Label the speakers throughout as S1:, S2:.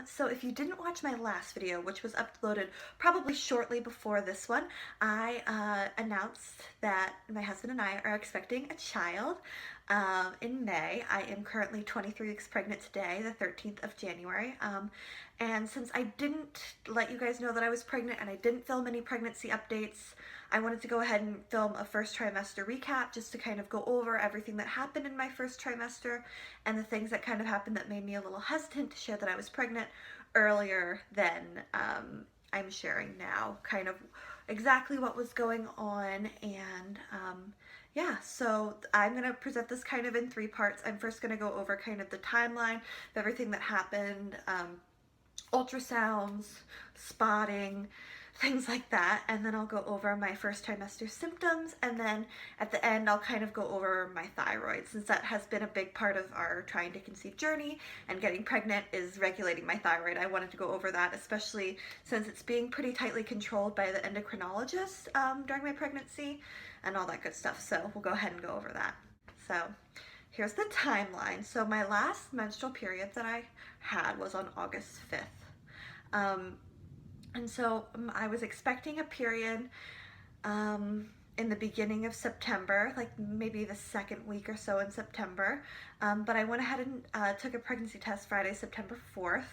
S1: So if you didn't watch my last video, which was uploaded probably shortly before this one, I announced that my husband and I are expecting a child in May. I am currently 23 weeks pregnant today, the 13th of January. And since I didn't let you guys know that I was pregnant and I didn't film any pregnancy updates, I wanted to go ahead and film a first trimester recap just to kind of go over everything that happened in my first trimester and the things that kind of happened that made me a little hesitant to share that I was pregnant earlier than I'm sharing now. Kind of exactly what was going on, and yeah, so I'm going to present this kind of in three parts. I'm first going to go over kind of the timeline of everything that happened, ultrasounds, spotting, things like that, and then I'll go over my first trimester symptoms, and then at the end I'll kind of go over my thyroid, since that has been a big part of our trying to conceive journey, and getting pregnant is regulating my thyroid. I wanted to go over that, especially since it's being pretty tightly controlled by the endocrinologist during my pregnancy and all that good stuff, so we'll go ahead and go over that. So here's the timeline. So my last menstrual period that I had was on August 5th. And so I was expecting a period in the beginning of September, like maybe the second week or so in September. But I went ahead and took a pregnancy test Friday, September 4th,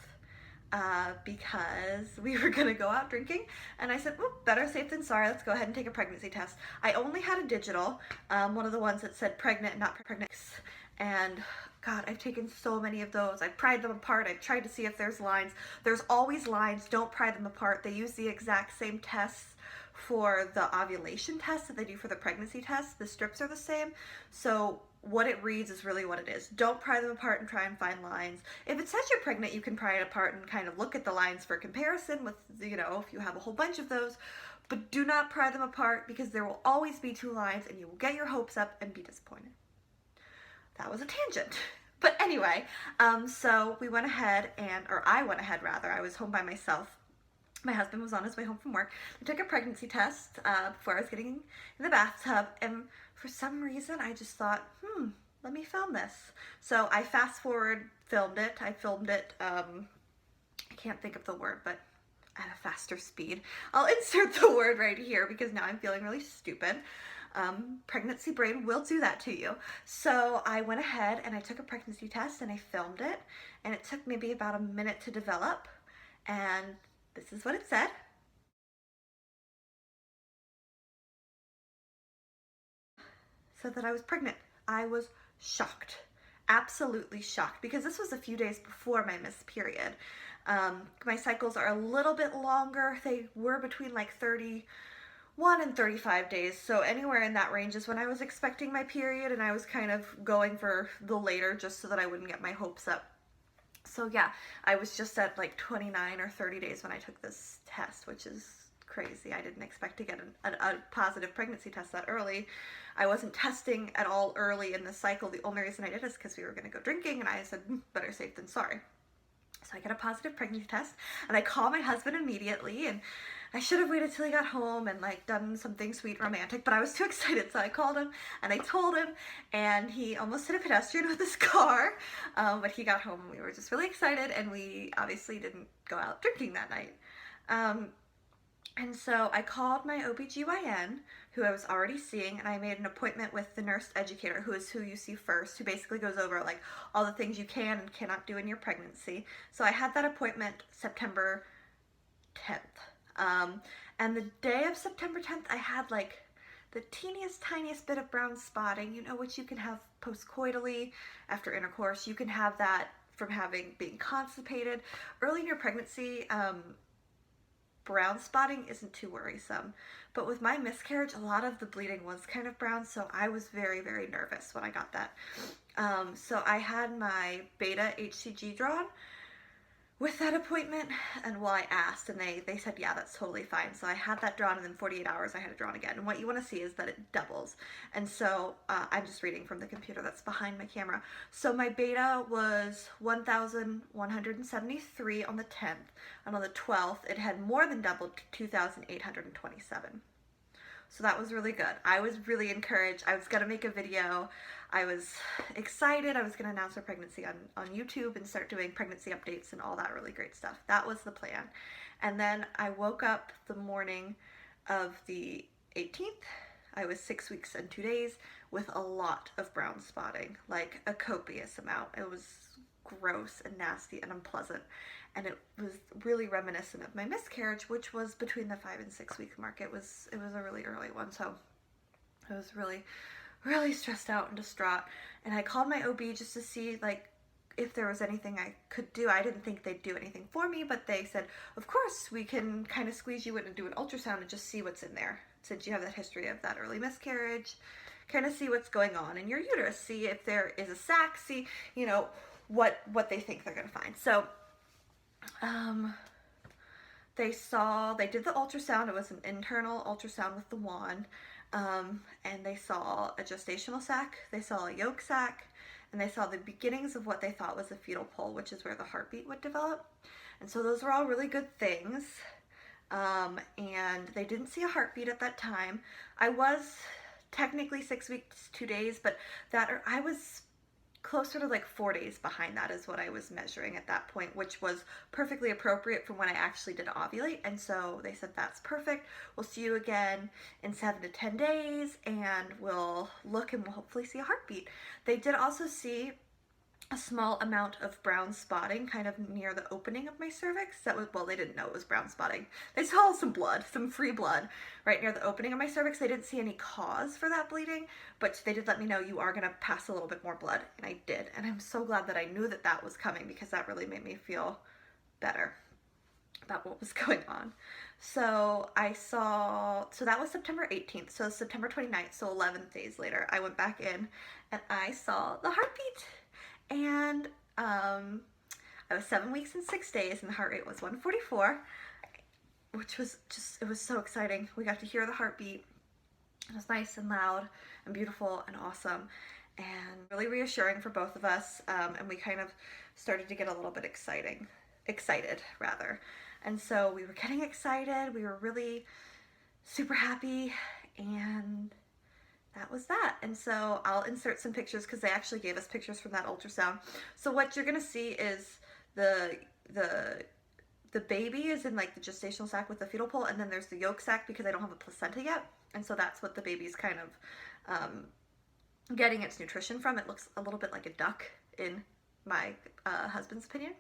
S1: because we were gonna go out drinking, and I said, oh, better safe than sorry, let's go ahead and take a pregnancy test. I only had a digital, one of the ones that said pregnant, not pregnant, and God, I've taken so many of those. I've pried them apart. I've tried to see if there's lines. There's always lines. Don't pry them apart. They use the exact same tests for the ovulation test that they do for the pregnancy test. The strips are the same. So what it reads is really what it is. Don't pry them apart and try and find lines. If it says you're pregnant, you can pry it apart and kind of look at the lines for comparison with, you know, if you have a whole bunch of those. But do not pry them apart, because there will always be two lines and you will get your hopes up and be disappointed. That was a tangent. But anyway, so we went ahead or I went ahead rather, I was home by myself. My husband was on his way home from work. We took a pregnancy test before I was getting in the bathtub, and for some reason I just thought, let me film this. So I fast forward filmed it. I filmed it, I can't think of the word, but at a faster speed. I'll insert the word right here because now I'm feeling really stupid. Pregnancy brain will do that to you. So I went ahead and I took a pregnancy test and I filmed it, and it took maybe about a minute to develop, and this is what it said. So that I was pregnant. I was shocked, absolutely shocked, because this was a few days before my missed period. My cycles are a little bit longer. They were between like 31 and 35 days, so anywhere in that range is when I was expecting my period, and I was kind of going for the later just so that I wouldn't get my hopes up. So yeah, I was just at like 29 or 30 days when I took this test, which is crazy. I didn't expect to get a positive pregnancy test that early. I wasn't testing at all early in the cycle. The only reason I did is because we were going to go drinking, and I said, better safe than sorry. So I get a positive pregnancy test, and I call my husband immediately, and I should have waited till he got home and like done something sweet romantic, but I was too excited, so I called him and I told him, and he almost hit a pedestrian with his car, but he got home and we were just really excited, and we obviously didn't go out drinking that night. And so I called my OBGYN, who I was already seeing, and I made an appointment with the nurse educator, who is who you see first, who basically goes over like all the things you can and cannot do in your pregnancy. So I had that appointment September 10th. And the day of September 10th, I had like the teeniest, tiniest bit of brown spotting, you know, which you can have postcoitally after intercourse. You can have that from being constipated. Early in your pregnancy, brown spotting isn't too worrisome, but with my miscarriage, a lot of the bleeding was kind of brown, so I was very, very nervous when I got that. So I had my beta HCG drawn with that appointment, and well, I asked, and they said, yeah, that's totally fine. So I had that drawn, and then 48 hours I had it drawn again. And what you want to see is that it doubles. And so I'm just reading from the computer that's behind my camera. So my beta was 1,173 on the 10th, and on the 12th it had more than doubled to 2,827. So that was really good. I was really encouraged. I was going to make a video. I was excited. I was going to announce her pregnancy on YouTube and start doing pregnancy updates and all that really great stuff. That was the plan. And then I woke up the morning of the 18th. I was 6 weeks and 2 days with a lot of brown spotting, like a copious amount. It was gross and nasty and unpleasant. And it was really reminiscent of my miscarriage, which was between the 5 and 6 week mark. It was a really early one, so I was really stressed out and distraught. And I called my OB just to see like if there was anything I could do. I didn't think they'd do anything for me, but they said, of course, we can kind of squeeze you in and do an ultrasound and just see what's in there. Since you have that history of that early miscarriage, kind of see what's going on in your uterus, see if there is a sac, see, you know, what they think they're gonna find. So they did the ultrasound. It was an internal ultrasound with the wand, and they saw a gestational sac, they saw a yolk sac, and they saw the beginnings of what they thought was a fetal pole, which is where the heartbeat would develop. And so those were all really good things. And they didn't see a heartbeat at that time. I was technically 6 weeks, 2 days, but I was closer to like 4 days behind that is what I was measuring at that point, which was perfectly appropriate from when I actually did ovulate. And so they said, that's perfect. We'll see you again in 7 to 10 days and we'll look and we'll hopefully see a heartbeat. They did also see a small amount of brown spotting kind of near the opening of my cervix. That was, well, they didn't know it was brown spotting. They saw some blood, some free blood right near the opening of my cervix. They didn't see any cause for that bleeding, but they did let me know you are gonna pass a little bit more blood, and I did. And I'm so glad that I knew that that was coming because that really made me feel better about what was going on. So so that was September 18th. So September 29th, so 11 days later, I went back in and I saw the heartbeat. And I was 7 weeks and 6 days and the heart rate was 144, which was just, it was so exciting. We got to hear the heartbeat. It was nice and loud and beautiful and awesome and really reassuring for both of us. And we kind of started to get a little bit excited rather. And so we were getting excited. We were really super happy, and that was that. And so I'll insert some pictures because they actually gave us pictures from that ultrasound. So what you're gonna see is the baby is in like the gestational sac with the fetal pole, and then there's the yolk sac because I don't have a placenta yet. And so that's what the baby's kind of getting its nutrition from. It looks a little bit like a duck in my husband's opinion.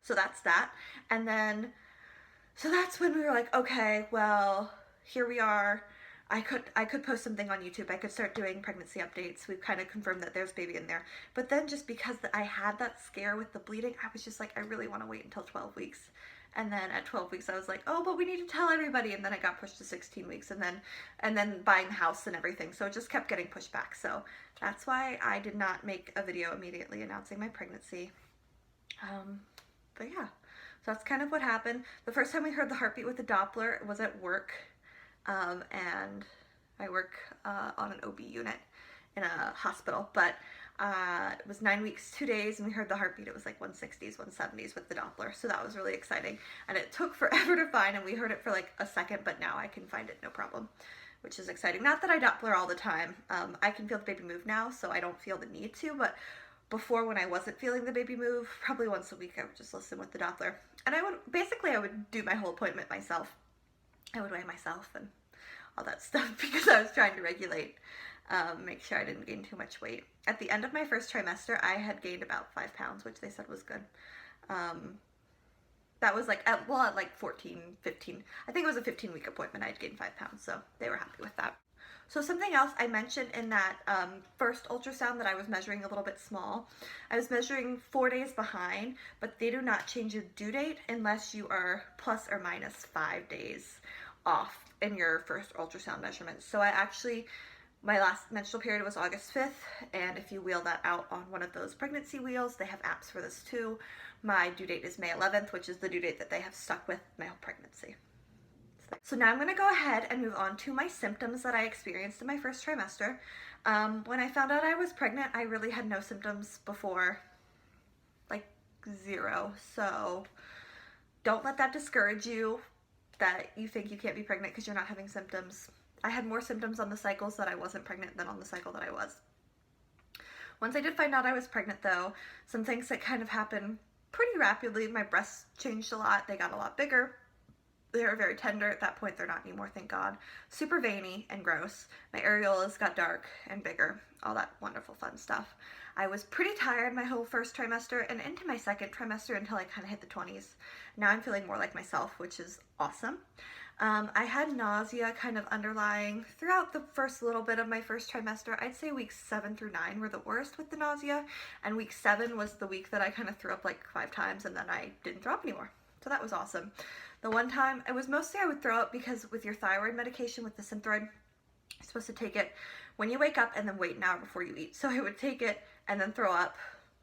S1: So that's that. And then, so that's when we were like, okay, well, here we are. I could post something on YouTube. I could start doing pregnancy updates. We've kind of confirmed that there's baby in there. But then just because I had that scare with the bleeding, I was just like, I really want to wait until 12 weeks. And then at 12 weeks, I was like, oh, but we need to tell everybody. And then I got pushed to 16 weeks and then buying the house and everything. So it just kept getting pushed back. So that's why I did not make a video immediately announcing my pregnancy. But yeah, so that's kind of what happened. The first time we heard the heartbeat with the Doppler was at work. And I work on an OB unit in a hospital, but it was 9 weeks, 2 days, and we heard the heartbeat. It was like 160s, 170s with the Doppler, so that was really exciting. And it took forever to find, and we heard it for like a second, but now I can find it no problem, which is exciting. Not that I Doppler all the time. I can feel the baby move now, so I don't feel the need to, but before, when I wasn't feeling the baby move, probably once a week I would just listen with the Doppler. And I would do my whole appointment myself. I would weigh myself and all that stuff because I was trying to regulate, make sure I didn't gain too much weight. At the end of my first trimester, I had gained about 5 pounds, which they said was good. That was like, at like 14, 15, I think it was a 15-week appointment, I had gained 5 pounds, so they were happy with that. So something else I mentioned in that first ultrasound that I was measuring a little bit small, I was measuring 4 days behind, but they do not change your due date unless you are plus or minus 5 days off in your first ultrasound measurement. So my last menstrual period was August 5th, and if you wheel that out on one of those pregnancy wheels, they have apps for this too. My due date is May 11th, which is the due date that they have stuck with my whole pregnancy. So now I'm going to go ahead and move on to my symptoms that I experienced in my first trimester. When I found out I was pregnant, I really had no symptoms before, like 0. So don't let that discourage you that you think you can't be pregnant because you're not having symptoms. I had more symptoms on the cycles that I wasn't pregnant than on the cycle that I was. Once I did find out I was pregnant though, some things that kind of happened pretty rapidly. My breasts changed a lot. They got a lot bigger. They were very tender. At that point, they're not anymore, thank God. Super veiny and gross. My areolas got dark and bigger. All that wonderful fun stuff. I was pretty tired my whole first trimester and into my second trimester until I kind of hit the 20s. Now I'm feeling more like myself, which is awesome. I had nausea kind of underlying throughout the first little bit of my first trimester. I'd say weeks 7 through 9 were the worst with the nausea, and week 7 was the week that I kind of threw up like 5 times and then I didn't throw up anymore. So that was awesome. The one time, it was mostly I would throw up because with your thyroid medication, with the Synthroid, you're supposed to take it when you wake up and then wait an hour before you eat. So I would take it and then throw up,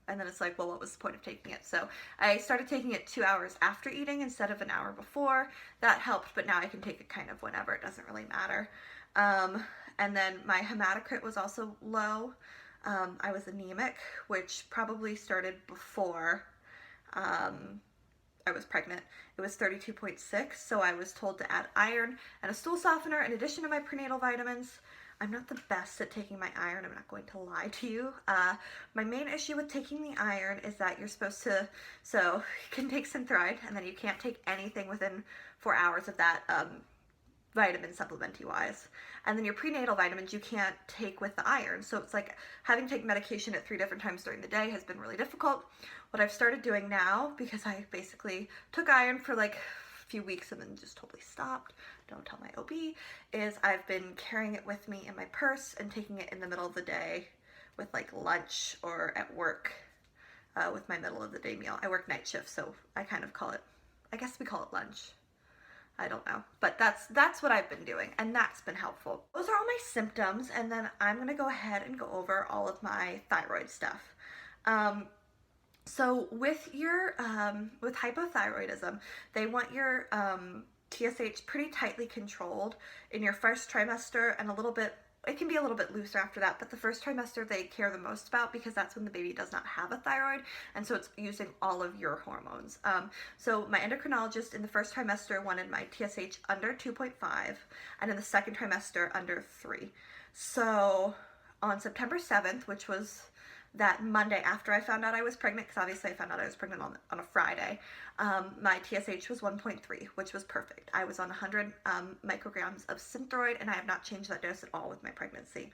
S1: and then it's like, well, what was the point of taking it? So I started taking it 2 hours after eating instead of an hour before. That helped, but now I can take it kind of whenever. It doesn't really matter. And then my hematocrit was also low. I was anemic, which probably started before I was pregnant. It was 32.6, so I was told to add iron and a stool softener in addition to my prenatal vitamins. I'm not the best at taking my iron, I'm not going to lie to you. My main issue with taking the iron is that you're supposed to, so you can take Synthroid and then you can't take anything within 4 hours of that vitamin supplement-y wise. And then your prenatal vitamins you can't take with the iron. So it's like having to take medication at 3 different times during the day has been really difficult. What I've started doing now, because I basically took iron for like a few weeks and then just totally stopped, don't tell my OB, is I've been carrying it with me in my purse and taking it in the middle of the day with like lunch or at work with my middle of the day meal. I work night shift, so I kind of call it, I guess we call it lunch. I don't know, but that's what I've been doing, and that's been helpful. Those are all my symptoms, and then I'm gonna go ahead and go over all of my thyroid stuff. So with your with hypothyroidism, they want your TSH pretty tightly controlled in your first trimester, and a little bit, it can be a little bit looser after that, but the first trimester they care the most about because that's when the baby does not have a thyroid, and so it's using all of your hormones. So my endocrinologist in the first trimester wanted my TSH under 2.5, and in the second trimester under 3. So on September 7th, which was that Monday after I found out I was pregnant, because obviously I found out I was pregnant on a Friday, my TSH was 1.3, which was perfect. I was on 100 micrograms of Synthroid, and I have not changed that dose at all with my pregnancy.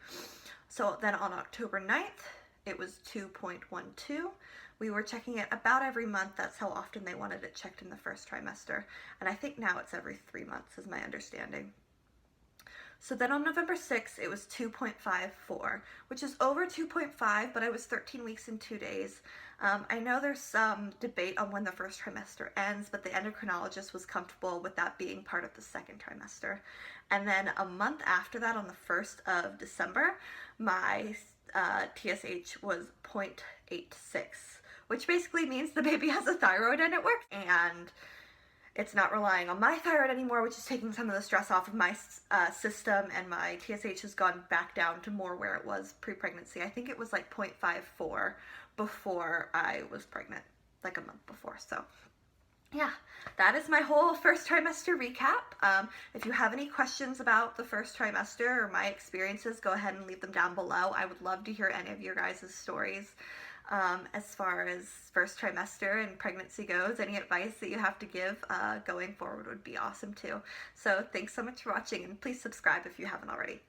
S1: So then on October 9th, it was 2.12. We were checking it about every month. That's how often they wanted it checked in the first trimester. And I think now it's every 3 months is my understanding. So then on November 6th, it was 2.54, which is over 2.5, but I was 13 weeks and 2 days. I know there's some debate on when the first trimester ends, but the endocrinologist was comfortable with that being part of the second trimester. And then a month after that, on the 1st of December, my TSH was 0.86, which basically means the baby has a thyroid and it works. And it's not relying on my thyroid anymore, which is taking some of the stress off of my system, and my TSH has gone back down to more where it was pre-pregnancy. I think it was like 0.54 before I was pregnant, like a month before. So yeah, that is my whole first trimester recap. If you have any questions about the first trimester or my experiences, go ahead and leave them down below. I would love to hear any of your guys' stories. As far as first trimester and pregnancy goes, any advice that you have to give going forward would be awesome too. So thanks so much for watching, and please subscribe if you haven't already.